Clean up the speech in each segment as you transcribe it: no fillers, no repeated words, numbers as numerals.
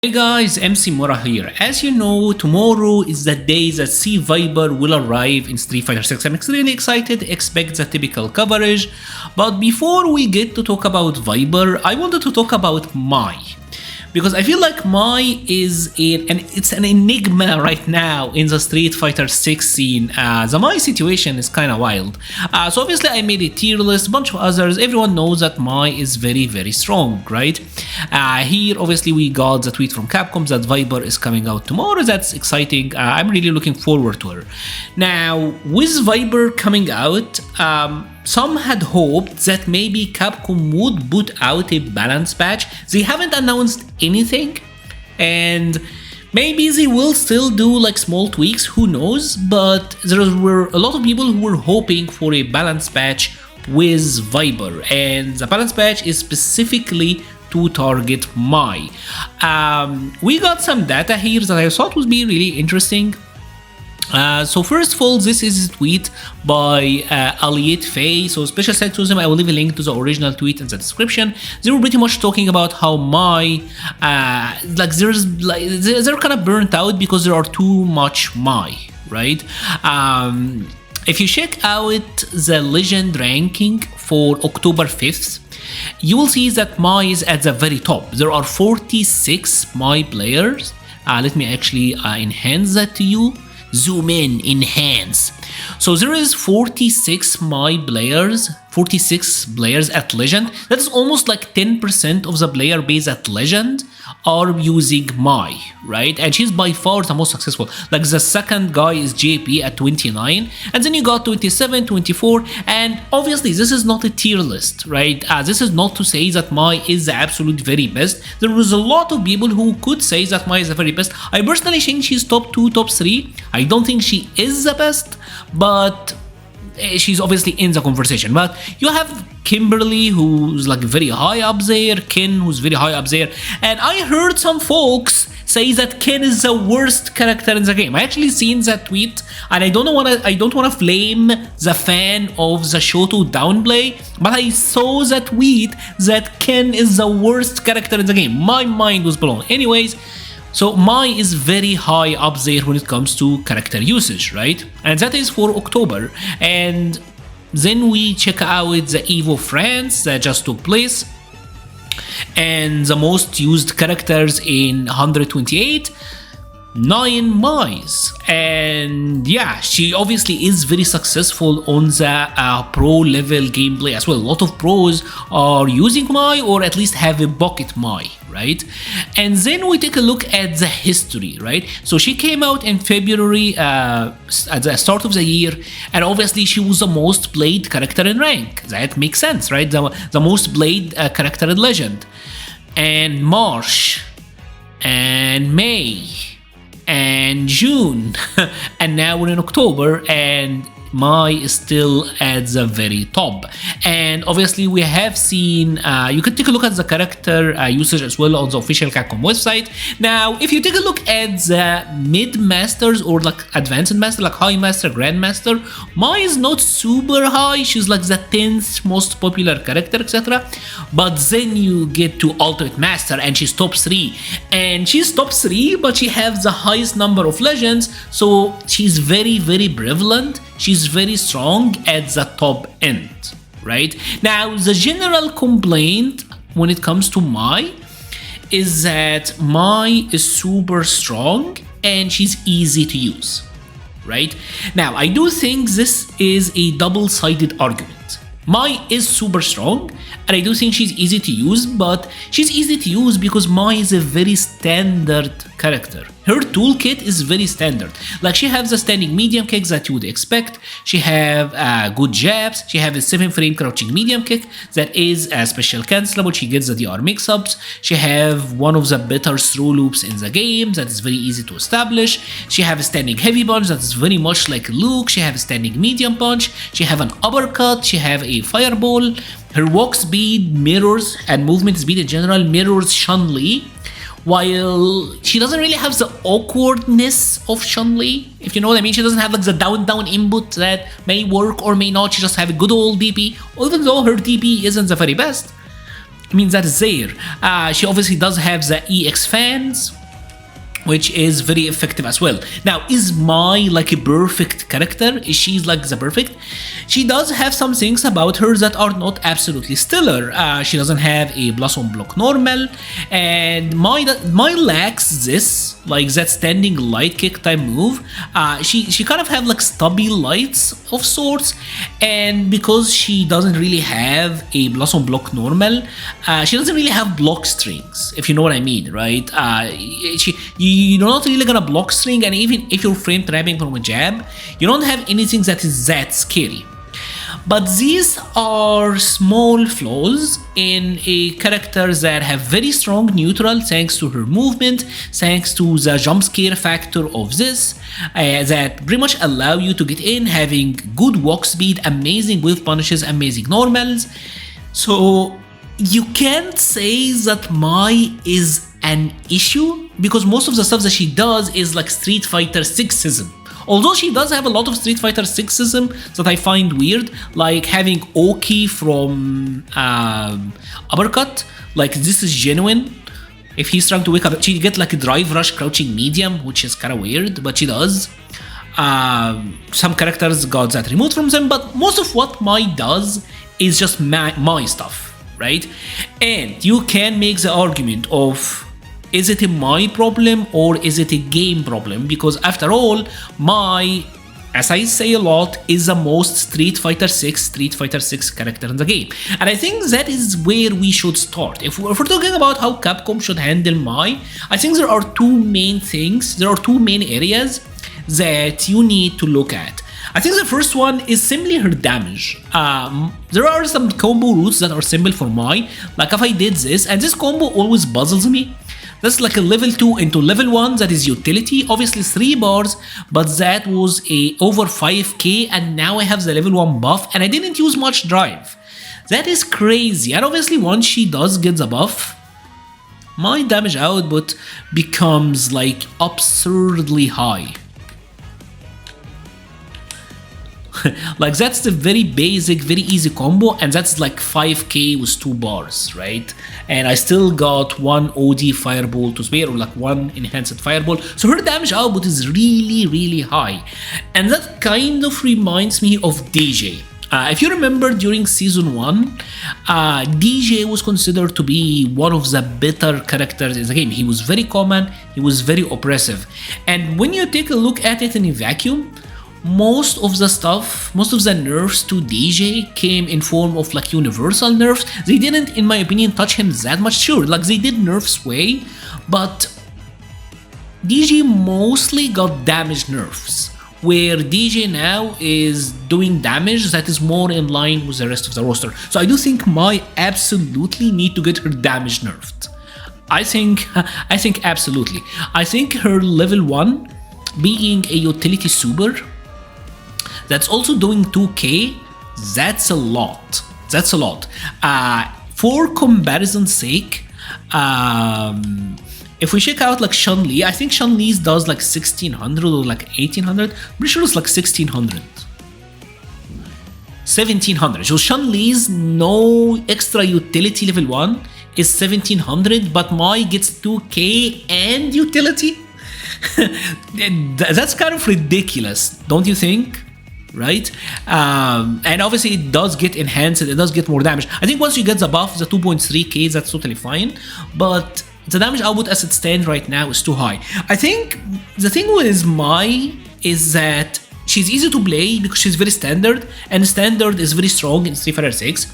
Hey guys, MC Mora here. As you know, tomorrow is the day that Sea Viper will arrive in Street Fighter 6. I'm extremely excited, expect the typical coverage. But before we get to talk about Viper, I wanted to talk about Mai. Because I feel like Mai is it's an enigma right now in the Street Fighter 6 scene. The Mai situation is kind of wild. So obviously I made a tier list, a bunch of others. Everyone knows that Mai is very strong, right? Here obviously we got the tweet from Capcom that Viper is coming out tomorrow. That's exciting. I'm really looking forward to her. Now with Viper coming out, some had hoped that maybe Capcom would put out a balance patch. They haven't announced anything, and maybe they will still do like small tweaks, who knows, but there were a lot of people who were hoping for a balance patch with Viper, and the balance patch is specifically to target Mai. We got some data here that I thought would be really interesting. So first of all, this is a tweet by Aliet Faye. So special thanks to them. I will leave a link to the original tweet in the description. They were pretty much talking about how Mai, they're kind of burnt out because there are too much Mai, right? If you check out the legend ranking for October 5th, you will see that Mai is at the very top. There are 46 Mai players. Let me actually enhance that to you. Zoom in, enhance. So there is 46 Mai players, 46 players at Legend. That is almost like 10% of the player base at Legend are using Mai, right? And she's by far the most successful. Like the second guy is JP at 29, and then you got 27, 24, and obviously this is not a tier list, right? This is not to say that Mai is the absolute very best. There was a lot of people who could say that Mai is the very best. I personally think she's top 2, top 3. I don't think she is the best, but she's obviously in the conversation. But you have Kimberly, who's like very high up there, Ken, who's very high up there, and I heard some folks say that Ken is the worst character in the game. I actually seen that tweet, and I don't want to flame the fan of the Shoto downplay, but I saw that tweet that Ken is the worst character in the game. My mind was blown. Anyways, so Mai is very high up there when it comes to character usage, right? And that is for October. And then we check out the Evo France that just took place. And the most used characters in 128, 9 Mais. And yeah, she obviously is very successful on the pro level gameplay as well. A lot of pros are using Mai, or at least have a bucket Mai, right? And then we take a look at the history, right? So she came out in February at the start of the year, and obviously she was the most played character in rank. That makes sense, right? The most played character in Legend. And March, and May, and June, and now we're in October, and Mai is still at the very top. And obviously we have seen, you can take a look at the character usage as well on the official Capcom website. Now if you take a look at the mid masters, or like advanced master, like high master, grandmaster, Mai is not super high. She's like the 10th most popular character, etc. But then you get to ultimate master, and she's top 3, and she's top 3, but she has the highest number of legends, so she's very prevalent. She's very strong at the top end, right? Now, the general complaint when it comes to Mai is that Mai is super strong and she's easy to use, right? Now, I do think this is a double-sided argument. Mai is super strong, and I do think she's easy to use, but she's easy to use because Mai is a very standard character. Her toolkit is very standard. Like, she has the standing medium kicks that you would expect. She have good jabs. She have a 7-frame crouching medium kick that is a special cancelable. She gets the DR mix-ups. She have one of the better throw loops in the game that is very easy to establish. She have a standing heavy punch that is very much like Luke. She have a standing medium punch. She have an uppercut. She have a fireball. Her walk speed mirrors, and movement speed in general mirrors Chun-Li, while she doesn't really have the awkwardness of Chun-Li, if you know what I mean. She doesn't have like the down input that may work or may not. She just have a good old DP, even though her DP isn't the very best. I mean, that is there. She obviously does have the EX fans, which is very effective as well. Now, is Mai like a perfect character? Is she like the perfect? She does have some things about her that are not absolutely stellar. She doesn't have a blossom block normal, and Mai lacks this, like that standing light kick type move. She kind of have like stubby lights of sorts, and because she doesn't really have a blossom block normal, she doesn't really have block strings, if you know what I mean, right? You're not really gonna block string, and even if you're frame trapping from a jab, you don't have anything that is that scary. But these are small flaws in a character that have very strong neutral thanks to her movement, thanks to the jump scare factor of this, that pretty much allow you to get in, having good walk speed, amazing wave punishes, amazing normals. So you can't say that Mai is an issue, because most of the stuff that she does is like Street Fighter 6ism. Although she does have a lot of Street Fighter 6ism that I find weird, like having Oki from Uppercut, like this is genuine. If he's trying to wake up, she get like a drive rush crouching medium, which is kind of weird, but she does. Some characters got that removed from them, but most of what Mai does is just Mai stuff, right? And you can make the argument of, is it a Mai problem or is it a game problem? Because after all, Mai, as I say a lot, is the most Street Fighter 6 character in the game. And I think that is where we should start. If we're talking about how Capcom should handle Mai, I think there are two main things, there are two main areas that you need to look at. I think the first one is simply her damage. There are some combo routes that are simple for Mai, like if I did this, and this combo always puzzles me. That's like a level 2 into level 1, that is utility, obviously 3 bars, but that was a over 5k, and now I have the level 1 buff, and I didn't use much drive. That is crazy, and obviously once she does get the buff, my damage output becomes like absurdly high. Like that's the very basic, very easy combo, and that's like 5k with 2 bars, right? And I still got 1 OD fireball to spare, or like 1 enhanced fireball, so her damage output is really high. And that kind of reminds me of DJ. If you remember, during season 1, DJ was considered to be one of the better characters in the game. He was very common, he was very oppressive, and when you take a look at it in a vacuum, most of the nerfs to DJ came in form of like universal nerfs. They didn't, in my opinion, touch him that much. Sure, like they did nerf Sway, but DJ mostly got damage nerfs, where DJ now is doing damage that is more in line with the rest of the roster. So I do think Mai absolutely need to get her damage nerfed. I think absolutely. I think her level 1 being a utility super that's also doing 2k, that's a lot. That's a lot. For comparison's sake, if we check out like Chun-Li, I think Chun-Li's does like 1600 or like 1800. Pretty sure it's like 1600. 1700. So Chun-Li's no extra utility level 1 is 1700, but Mai gets 2k and utility? That's kind of ridiculous, don't you think? Right? And obviously it does get enhanced, it does get more damage. I think once you get the buff, the 2.3k, that's totally fine, but the damage output as it stands right now is too high. I think the thing with Mai is that she's easy to play because she's very standard, and standard is very strong in Street Fighter 6.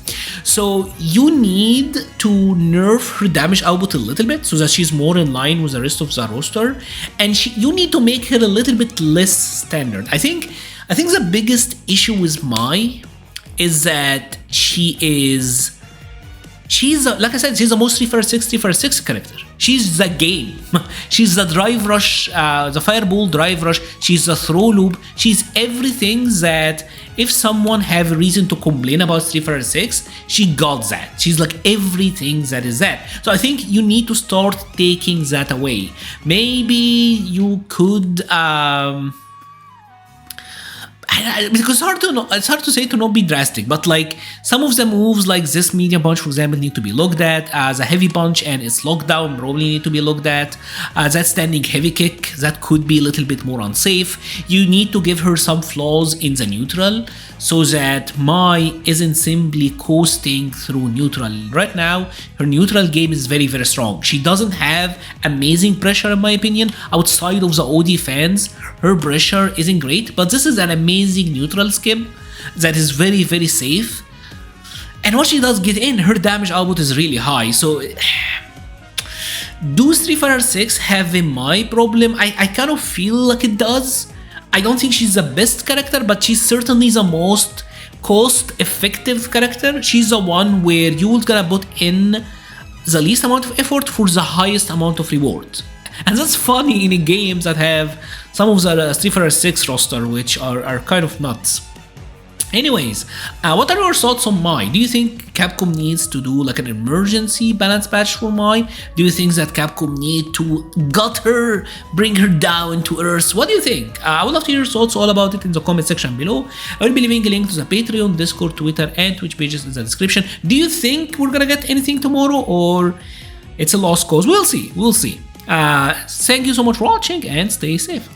So you need to nerf her damage output a little bit so that she's more in line with the rest of the roster, and you need to make her a little bit less standard. I think the biggest issue with Mai is that she's like I said, she's the most Street Fighter 6 character. She's the game. She's the drive rush, the fireball drive rush. She's the throw loop. She's everything that if someone have a reason to complain about Street Fighter 6, she got that. She's like everything that is that. So I think you need to start taking that away. Maybe you could because it's hard to say to not be drastic, but like some of the moves like this medium punch, for example, need to be looked at. As a heavy punch and its lockdown probably need to be looked at. That standing heavy kick, that could be a little bit more unsafe. You need to give her some flaws in the neutral so that Mai isn't simply coasting through neutral. Right now, her neutral game is very, very strong. She doesn't have amazing pressure, in my opinion. Outside of the OD fans, her pressure isn't great, but this is an amazing neutral skip that is very, very safe. And once she does get in, her damage output is really high. So, do Street Fighter 6 have a Mai problem? I kind of feel like it does. I don't think she's the best character, but she's certainly the most cost-effective character. She's the one where you're gonna put in the least amount of effort for the highest amount of reward. And that's funny in games that have some of the Street Fighter 6 roster, which are kind of nuts. Anyways, what are your thoughts on Mai? Do you think Capcom needs to do like an emergency balance patch for Mai? Do you think that Capcom need to gut her, bring her down to earth? What do you think? I would love to hear your thoughts all about it in the comment section below. I will be leaving a link to the Patreon, Discord, Twitter, and Twitch pages in the description. Do you think we're gonna get anything tomorrow, or it's a lost cause? We'll see. Thank you so much for watching and stay safe.